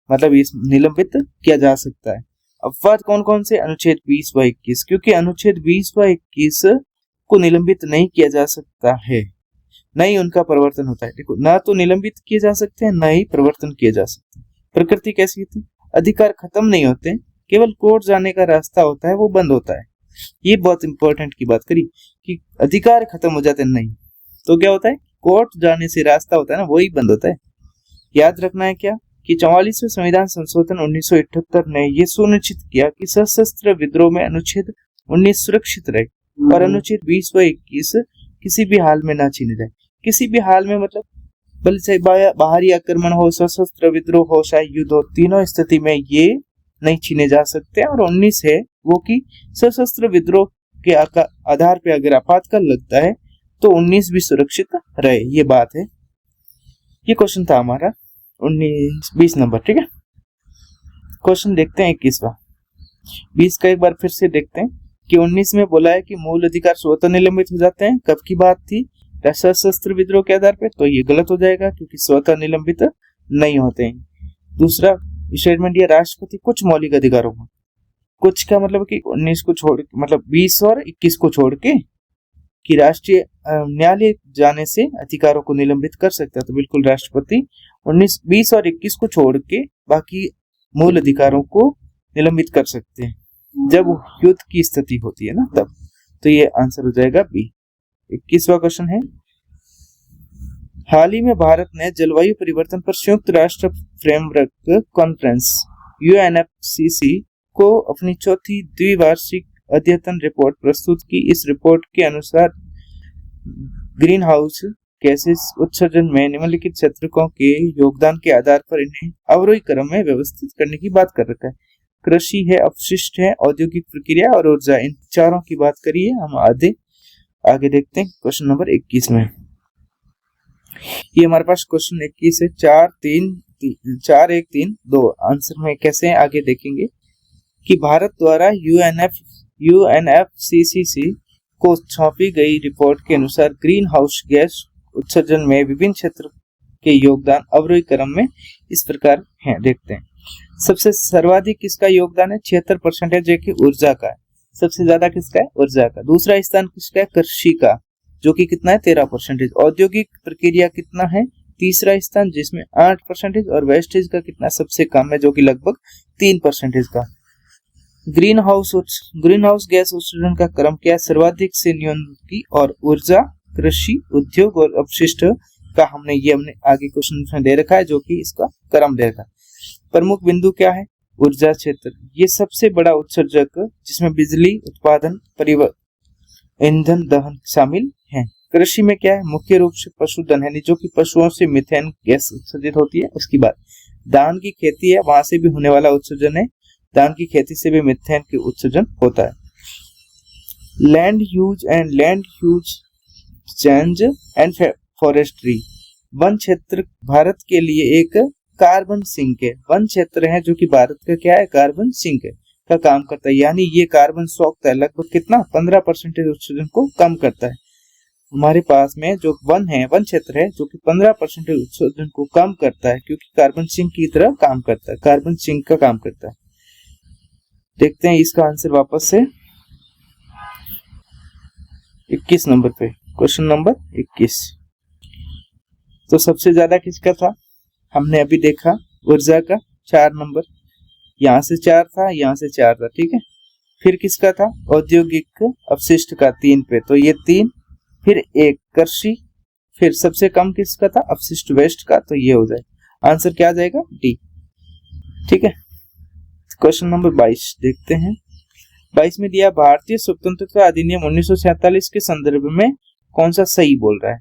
मतलब इस निलंबित किया जा सकता है। अपवाद कौन कौन से? अनुच्छेद 20 व 21, क्योंकि अनुच्छेद 20 व 21 को निलंबित नहीं किया जा सकता है, न ही उनका परिवर्तन होता है। देखो, ना तो निलंबित किए जा सकते हैं, न ही परिवर्तन किए जा सकते हैं। प्रकृति कैसी थी? अधिकार खत्म नहीं होते, केवल कोर्ट जाने का रास्ता होता है, वो बंद होता है। ये बहुत इंपॉर्टेंट की बात करी कि अधिकार खत्म हो जाते नहीं, तो क्या होता है? कोर्ट जाने से रास्ता होता है ना, वही बंद होता है। याद रखना है क्या कि 44वें संविधान संशोधन 1978 ने यह सुनिश्चित किया कि सशस्त्र विद्रोह में अनुच्छेद 19 सुरक्षित रहे और अनुच्छेद 20 व 21 किसी भी हाल में ना छीने जाए। किसी भी हाल में मतलब भले चाहे बाहरी आक्रमण हो, सशस्त्र विद्रोह हो, चाहे युद्ध हो, तीनों स्थिति में ये नहीं छीने जा सकते। और 19 है वो कि सशस्त्र विद्रोह के आधार पे अगर आपातकाल लगता है तो 19 भी सुरक्षित रहे, ये बात है। ये क्वेश्चन था हमारा 20 नंबर, ठीक है। क्वेश्चन देखते हैं 21वां। 20 का एक बार फिर से देखते हैं कि 19 में बोला है कि मूल अधिकार स्वतः निलंबित हो जाते हैं। कब की बात थी? सशस्त्र विद्रोह के आधार पे, तो ये गलत हो जाएगा क्योंकि स्वतः निलंबित नहीं होते हैं। दूसरा स्टेटमेंट ये राष्ट्रपति कुछ मौलिक अधिकारों को, कुछ का मतलब कि 19 को छोड़ मतलब 20 और 21 को छोड़ के कि राष्ट्रीय न्यायालय जाने से अधिकारों को निलंबित कर सकता है, तो बिल्कुल राष्ट्रपति 19, 20 और 21 को छोड़ के बाकी मूल अधिकारों को निलंबित कर सकते हैं जब युद्ध की स्थिति होती है ना तब। तो ये आंसर हो जाएगा बी। 21वां क्वेश्चन है, हाल ही में भारत ने जलवायु परिवर्तन पर संयुक्त राष्ट्र फ्रेमवर्क कॉन्फ्रेंस UNFCCC को अपनी चौथी द्विवार्षिक अद्यतन रिपोर्ट प्रस्तुत की। इस रिपोर्ट के अनुसार ग्रीन हाउस गैसेस उत्सर्जन में निम्नलिखित क्षेत्रों के योगदान के आधार पर इन्हें अवरोही क्रम में व्यवस्थित करने की बात कर रखा है। कृषि है, अपशिष्ट है, औद्योगिक प्रक्रिया और ऊर्जा, इन चारों की बात करिए। हम आगे देखते हैं क्वेश्चन नंबर 21 में। ये हमारे पास क्वेश्चन 21 है, 4 1 3 2 आंसर में कैसे हैं आगे देखेंगे कि भारत द्वारा UNFCCC को सौंपी गई रिपोर्ट के अनुसार ग्रीन हाउस गैस उत्सर्जन में विभिन्न क्षेत्र के योगदान अवरोही क्रम में इस प्रकार हैं, देखते हैं। सबसे सर्वाधिक किसका योगदान है? 76% जो कि ऊर्जा का है। सबसे ज्यादा किसका है? ऊर्जा का। दूसरा स्थान किसका है? कृषि का, जो कि कितना है? 13%। औद्योगिक प्रक्रिया कितना है? तीसरा स्थान, जिसमें 8%। और वेस्टेज का कितना? सबसे कम है, जो कि लगभग 3% का। ग्रीन हाउस गैस उत्सर्जन का क्रम क्या है? सर्वाधिक से न्यूनतम की और ऊर्जा, कृषि, उद्योग और अपशिष्ट का हमने आगे क्वेश्चन में दे रखा है, जो कि इसका क्रम दे रखा है। प्रमुख बिंदु क्या है? ऊर्जा क्षेत्र, ये सबसे बड़ा उत्सर्जक, जिसमें बिजली उत्पादन, ईंधन दहन शामिल है। कृषि में क्या है? मुख्य रूप से पशुधन है, जो कि पशुओं से मीथेन गैस उत्सर्जित होती है, उसकी बात। धान की खेती है, वहां से भी होने वाला उत्सर्जन है। धान की खेती से भी मीथेन की उत्सर्जन होता है। Land use change and forestry. One क्षेत्र भारत के लिए एक कार्बन सिंक है। वन क्षेत्र है जो कि भारत का क्या है, कार्बन सिंक है का काम करता है, यानी ये कार्बन सोखता है लगभग कितना 15% उत्सर्जन को कम करता है। हमारे पास में जो वन क्षेत्र है जो कि 15% उत्सर्जन को कम करता है, क्योंकि कार्बन सिंक की तरह काम करता है, कार्बन सिंक का काम करता है। देखते हैं इसका आंसर वापस से 21 नंबर पे, क्वेश्चन नंबर 21। तो सबसे ज्यादा किसका था, हमने अभी देखा ऊर्जा का 4 नंबर, यहाँ से 4 था, यहाँ से 4 था, ठीक है। फिर किसका था, औद्योगिक अपशिष्ट का 3 पे, तो ये 3, फिर 1 कृषि, फिर सबसे कम किसका था, अपशिष्ट वेस्ट का, तो ये हो जाए आंसर क्या आ जाएगा, डी, ठीक है। क्वेश्चन नंबर 22 देखते हैं। 22 में दिया भारतीय स्वतंत्रता अधिनियम 1947 के संदर्भ में कौन सा सही बोल रहा है।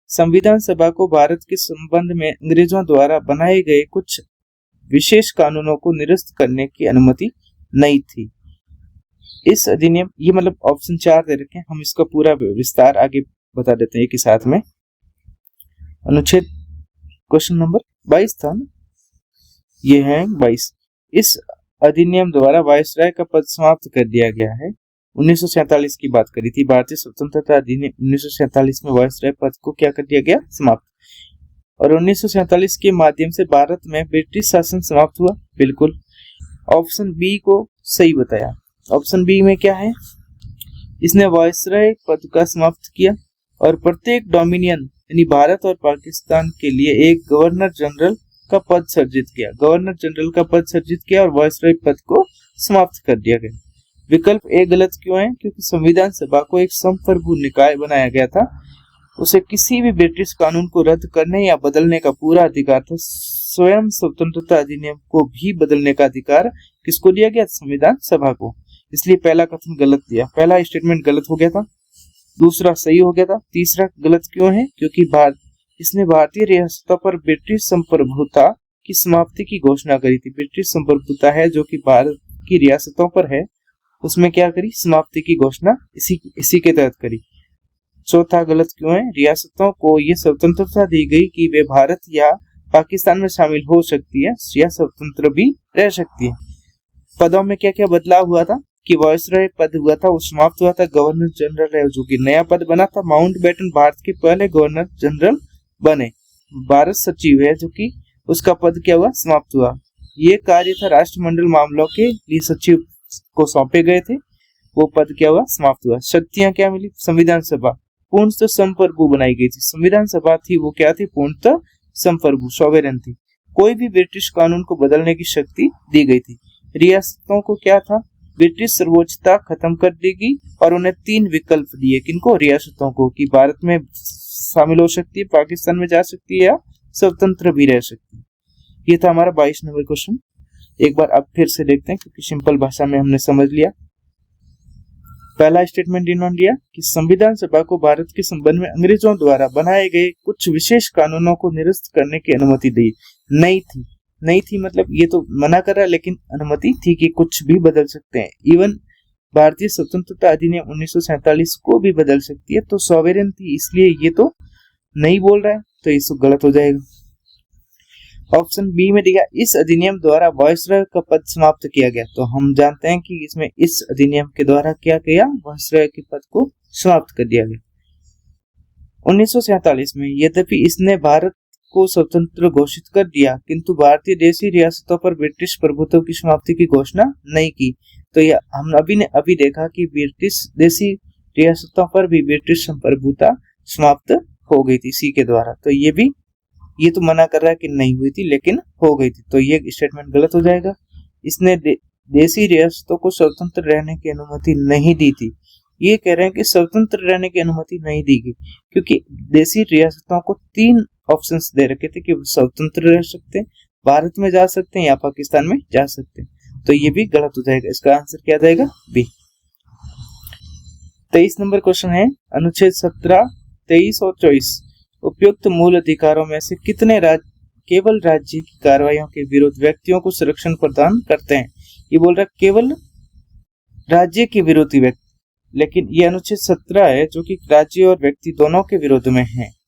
संविधान सभा को भारत के संबंध में अंग्रेजों द्वारा बनाए गए कुछ विशेष कानूनों को निरस्त करने की अनुमति नहीं थी। इस अधिनियम, ये मतलब ऑप्शन 4 दे रखे हैं, हम इसका पूरा विस्तार आगे बता देते हैं एक ही साथ में। अनुच्छेद क्वेश्चन नंबर 22 था ना, ये है 22। इस अधिनियम द्वारा वायसराय का पद समाप्त कर दिया गया है। 1947 की बात करी थी, भारतीय स्वतंत्रता अधिनियम 1947 में वायसराय पद को क्या कर दिया गया, समाप्त। और 1947 के माध्यम से भारत में ब्रिटिश शासन समाप्त हुआ, बिल्कुल। ऑप्शन बी को सही बताया। ऑप्शन बी में क्या है, इसने वायसराय पद का समाप्त किया और प्रत्येक डोमिनियन यानी भारत और पाकिस्तान के लिए एक गवर्नर जनरल का पद सर्जित किया। गवर्नर जनरल का पद सर्जित किया और वायसराय पद को समाप्त कर दिया गया। विकल्प ए गलत क्यों है, क्योंकि संविधान सभा को एक संप्रभु निकाय बनाया गया था, उसे किसी भी ब्रिटिश कानून को रद्द करने या बदलने का पूरा अधिकार था। स्वयं स्वतंत्रता अधिनियम को भी बदलने का अधिकार किसको दिया गया, संविधान सभा को। इसलिए पहला कथन गलत दिया, पहला स्टेटमेंट गलत हो गया था, दूसरा सही हो गया था, तीसरा गलत क्यों है, क्योंकि इसने भारतीय रियासतों पर ब्रिटिश संप्रभुता की समाप्ति की घोषणा करी थी। ब्रिटिश संप्रभुता है जो कि भारत की रियासतों पर है, उसमें क्या करी, समाप्ति की घोषणा इसी के तहत करी। चौथा गलत क्यों है, रियासतों को ये स्वतंत्रता दी गई कि वे भारत या पाकिस्तान में शामिल हो सकती है या स्वतंत्र भी रह सकती है। पदों में क्या क्या बदलाव हुआ था कि वायसराय पद हुआ था वो समाप्त हुआ था, गवर्नर जनरल है जो कि नया पद बना था। माउंटबेटन भारत के पहले गवर्नर जनरल बने। भारत सचिव है जो कि उसका पद क्या हुआ, समाप्त हुआ। ये कार्य था राष्ट्रमंडल मामलों के लिए सचिव को सौंपे गए थे, वो पद क्या हुआ, समाप्त हुआ। शक्तियां क्या मिली, संविधान सभा पूर्णतः संप्रभु बनाई गई थी। संविधान सभा थी वो क्या थी, पूर्णतः संप्रभु, सॉवरेन थी। कोई भी ब्रिटिश कानून को बदलने की शक्ति दी गई थी। रियासतों को क्या था, ब्रिटिश सर्वोच्चता खत्म कर देगी और उन्हें 3 विकल्प दिए, किनको, रियासतों को, कि भारत में शामिल हो सकती है, पाकिस्तान में जा सकती है या स्वतंत्र भी रह सकती है। ये था हमारा 22 नंबर क्वेश्चन। एक बार अब फिर से देखते हैं क्योंकि सिंपल भाषा में हमने समझ लिया। पहला स्टेटमेंट इन्होंने दिया कि संविधान सभा को भारत के संबंध में अंग्रेजों द्वारा बनाए गए कुछ विशेष कानूनों को निरस्त करने की अनुमति दी नहीं थी मतलब ये तो मना कर रहा है, लेकिन अनुमति थी कि कुछ भी बदल सकते हैं। इवन भारतीय स्वतंत्रता अधिनियम 1947 को भी बदल सकती है, तो सॉवरेन थी, इसलिए ये तो नहीं बोल रहा है, तो ये सब गलत हो जाएगा। ऑप्शन बी में दिया इस अधिनियम द्वारा वायसराय का पद समाप्त किया गया, तो हम जानते हैं कि इसमें इस अधिनियम के द्वारा क्या किया, वायसराय के पद को समाप्त कर दिया गया। 1947 में यद्यपि इसने भारत को स्वतंत्र घोषित कर दिया, किंतु भारतीय देशी रियासतों पर ब्रिटिश प्रभुत्व की समाप्ति की घोषणा नहीं की। तो यह हम अभी देखा कि ब्रिटिश देशी रियासतों पर भी ब्रिटिश संप्रभुता समाप्त हो गई थी इसी के द्वारा। तो ये तो मना कर रहा है कि नहीं हुई थी, लेकिन हो गई थी, तो ये स्टेटमेंट गलत हो जाएगा। इसने देशी रियासतों को स्वतंत्र रहने की अनुमति नहीं दी थी। ये कह रहे हैं कि स्वतंत्र रहने की अनुमति नहीं दी गई, क्योंकि देशी रियासतों को 3 ऑप्शंस दे रखे थे कि स्वतंत्र रह सकते हैं, भारत में जा सकते हैं या पाकिस्तान में जा सकते हैं। तो ये भी गलत हो जाएगा, इसका आंसर क्या जाएगा, बी। 23 नंबर क्वेश्चन है, अनुच्छेद 17, 23 और 24 उपयुक्त मूल अधिकारों में से कितने राज्य केवल राज्य की कार्रवाइयों के विरुद्ध व्यक्तियों को संरक्षण प्रदान करते हैं। ये बोल रहा है केवल राज्य के विरोधी व्यक्ति, लेकिन ये अनुच्छेद 17 है जो कि राज्य और व्यक्ति दोनों के विरोध में है।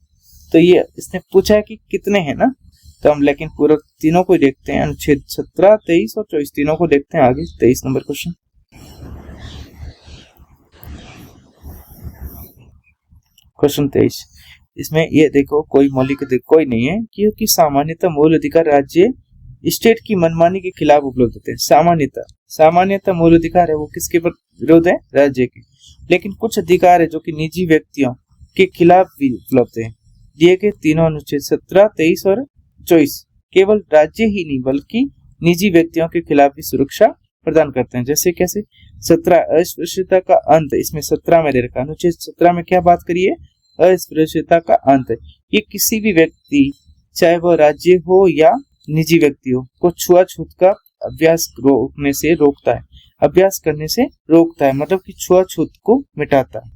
तो ये इसने पूछा है कि कितने हैं ना, तो हम लेकिन पूरा तीनों को देखते हैं, अनुच्छेद 17, 23 और 24 तीनों को देखते हैं आगे। 23 नंबर क्वेश्चन, क्वेश्चन 23, इसमें ये देखो कोई मौलिक कोई नहीं है, क्योंकि सामान्यतः मूल अधिकार राज्य स्टेट की मनमानी के खिलाफ उपलब्ध होते हैं। सामान्यतः मूल अधिकार है वो किसके विरोध है? राज्य के। लेकिन कुछ अधिकार है जो कि निजी व्यक्तियों के खिलाफ भी उपलब्ध है। दिए गए तीनों अनुच्छेद 17, 23 और 24 केवल राज्य ही नहीं बल्कि निजी व्यक्तियों के खिलाफ भी सुरक्षा प्रदान करते हैं। जैसे कैसे? 17 अस्पृश्यता का अंत, इसमें 17 में दे रखा। अनुच्छेद 17 में क्या बात करिए? अस्पृश्यता का अंत। ये किसी भी व्यक्ति, चाहे वह राज्य हो या निजी व्यक्ति हो, को छुआछूत का अभ्यास करने से रोकता है, मतलब कि छुआछूत को मिटाता है।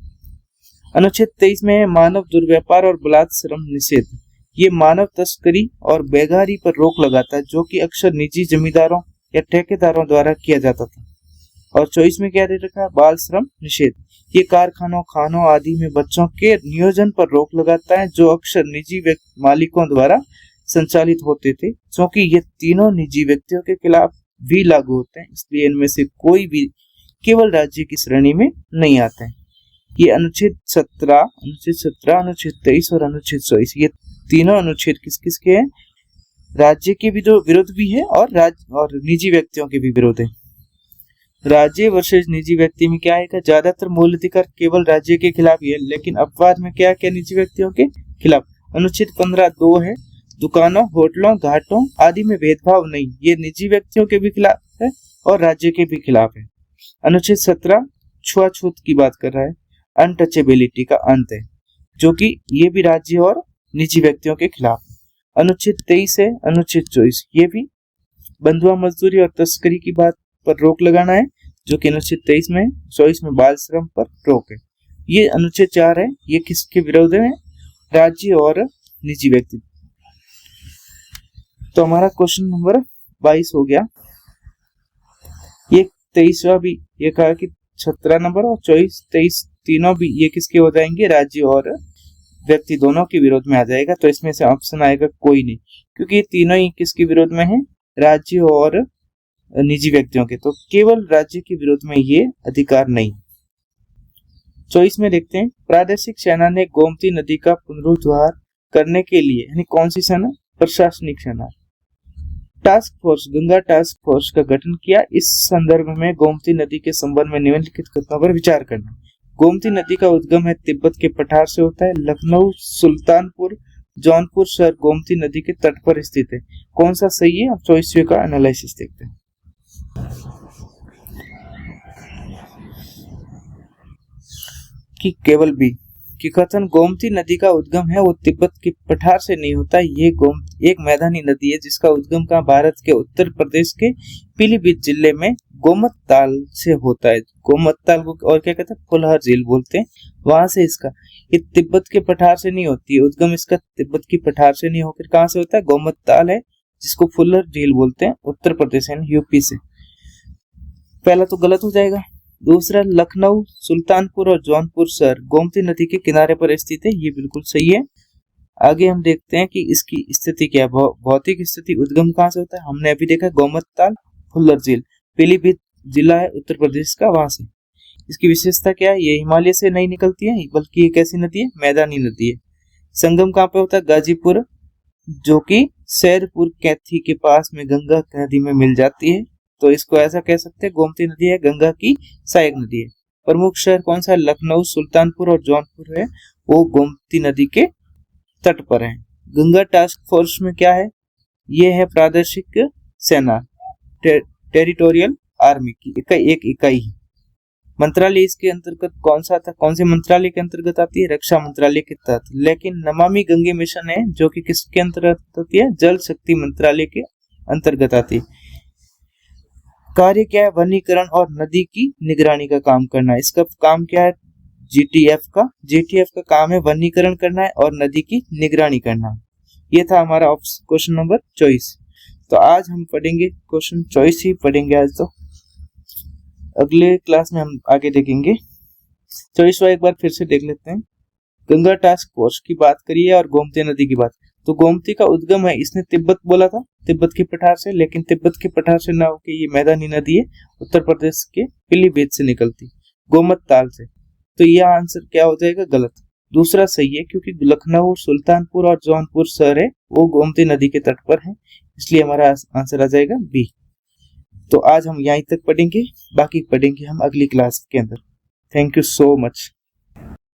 अनुच्छेद 23 में मानव दुर्व्यापार और बलात्कार श्रम निषेध, ये मानव तस्करी और बेगारी पर रोक लगाता है जो कि अक्सर निजी जमींदारों या ठेकेदारों द्वारा किया जाता था। और 24 में क्या दे रखा है? बाल श्रम निषेध, ये कारखानों, खानों आदि में बच्चों के नियोजन पर रोक लगाता है जो अक्सर निजी मालिकों द्वारा संचालित होते थे, क्योंकि ये तीनों निजी व्यक्तियों के खिलाफ भी लागू होते हैं, इसलिए इनमें से कोई भी केवल राज्य की श्रेणी में नहीं आते हैं। ये अनुच्छेद 17, अनुच्छेद 23 और अनुच्छेद 24, ये तीनों अनुच्छेद किस किस के हैं? राज्य के भी जो विरोध भी है और निजी व्यक्तियों के भी विरोध है। राज्य वर्सेस निजी व्यक्ति में क्या है? ज्यादातर मूल अधिकार केवल राज्य के खिलाफ ही है, लेकिन अपवाद में क्या क्या निजी व्यक्तियों के खिलाफ। अनुच्छेद 15 2 है, दुकानों, होटलों, घाटों आदि में भेदभाव नहीं, ये निजी व्यक्तियों के भी खिलाफ है और राज्य के भी खिलाफ है। अनुच्छेद 17 छुआछूत की बात कर रहा है, अनटचेबिलिटी का अंत है, जो कि ये भी राज्य और निजी व्यक्तियों के खिलाफ। अनुच्छेद 23 है, अनुच्छेद 24, ये भी बंधुआ मजदूरी और तस्करी की बात पर रोक लगाना है, जो कि अनुच्छेद 23 में, 24 में बाल श्रम पर रोक है। ये अनुच्छेद 4 है, ये किसके विरोध में? राज्य और निजी व्यक्ति। तो हमारा क्वेश्चन नंबर 22 हो गया। ये 23वां भी ये कहा कि 17 नंबर और 24, 23 तीनों भी ये किसके हो जाएंगे? राज्य और व्यक्ति दोनों के विरोध में आ जाएगा। तो इसमें से ऑप्शन आएगा कोई नहीं, क्योंकि ये तीनों ही किसके विरोध में है? राज्य और निजी व्यक्तियों के। तो केवल राज्य के विरोध में ये अधिकार नहीं। 24 में देखते हैं, प्रादेशिक सेना ने गोमती नदी का पुनरुद्धार करने के लिए, यानी कौन सी सेना? प्रशासनिक सेना, task force, Ganga task force का गठन किया। इस संदर्भ में गोमती नदी के संबंध में निम्नलिखित कथनों पर विचार करना। गोमती नदी का उद्गम है तिब्बत के पठार से होता है। लखनऊ, सुल्तानपुर, जौनपुर शहर गोमती नदी के तट पर स्थित है। कौन सा सही है? अब 24वें का एनालिसिस देखते हैं। कि केवल बी कि कथन गोमती नदी का उद्गम है वो तिब्बत के पठार से नहीं होता। ये एक मैदानी नदी है जिसका उद्गम का भारत के उत्तर प्रदेश के पीलीभीत जिले में गोमत ताल से होता है। गोमत ताल को और क्या कहते हैं? फुलहर झील बोलते हैं। वहां से इसका, ये तिब्बत के पठार से नहीं होती है, उद्गम इसका तिब्बत की पठार से नहीं होकर कहां से होता है? गोमत ताल है, जिसको फुलहर झील बोलते हैं, उत्तर प्रदेश यानी यूपी से। पहला तो गलत हो जाएगा। दूसरा, लखनऊ, सुल्तानपुर और जौनपुर शहर गोमती नदी के किनारे पर स्थित है, ये बिल्कुल सही है। आगे हम देखते हैं कि इसकी स्थिति क्या है, भौतिक स्थिति। उद्गम कहां से होता है? हमने अभी देखा गोमत ताल, फुलहर झील, पीलीभीत जिला है उत्तर प्रदेश का, वहां से। इसकी विशेषता क्या है? ये हिमालय से नहीं निकलती है, बल्कि ये कैसी नदी है? मैदानी नदी है। संगम कहाँ पे होता है? गाजीपुर, जो कि सैदपुर कैथी के पास में गंगा नदी में मिल जाती है। तो इसको ऐसा कह सकते हैं, गोमती नदी है गंगा की सहायक नदी है। प्रमुख शहर कौन सा है? लखनऊ, सुल्तानपुर और जौनपुर है, वो गोमती नदी के तट पर है। गंगा टास्क फोर्स में क्या है? ये है प्रादेशिक सेना, टेरिटोरियल आर्मी की एक इकाई। मंत्रालय इसके अंतर्गत कौन सा था? कौन से मंत्रालय के अंतर्गत आती है? रक्षा मंत्रालय के तहत। लेकिन नमामि गंगे मिशन है जो कि किसके अंतर्गत आती है? जल शक्ति मंत्रालय के अंतर्गत आती है। कार्य क्या है? वनीकरण और नदी की निगरानी का काम करना है। इसका काम क्या है? जीटीएफ का काम है वनीकरण करना है और नदी की निगरानी करना है। ये था हमारा क्वेश्चन नंबर 24। तो आज हम पढ़ेंगे क्वेश्चन 24 ही पढ़ेंगे आज। तो अगले क्लास में हम आगे देखेंगे। तो इस बार एक बार फिर से देख लेते हैं। गंगा टास्क फोर्स की बात करिए और गोमती नदी की बात। तो गोमती का उद्गम है, इसने तिब्बत बोला था, तिब्बत के पठार से, लेकिन तिब्बत के पठार से ना होकर ये मैदानी नदी है, उत्तर प्रदेश के पीलीभीत से निकलती, गोमत ताल से। तो यह आंसर क्या हो जाएगा? गलत। दूसरा सही है, क्योंकि लखनऊ, सुल्तानपुर और जौनपुर शहर है वो गोमती नदी के तट पर है, इसलिए हमारा आंसर आ जाएगा बी। तो आज हम यहीं तक पढ़ेंगे, बाकी पढ़ेंगे हम अगली क्लास के अंदर। Thank you so much.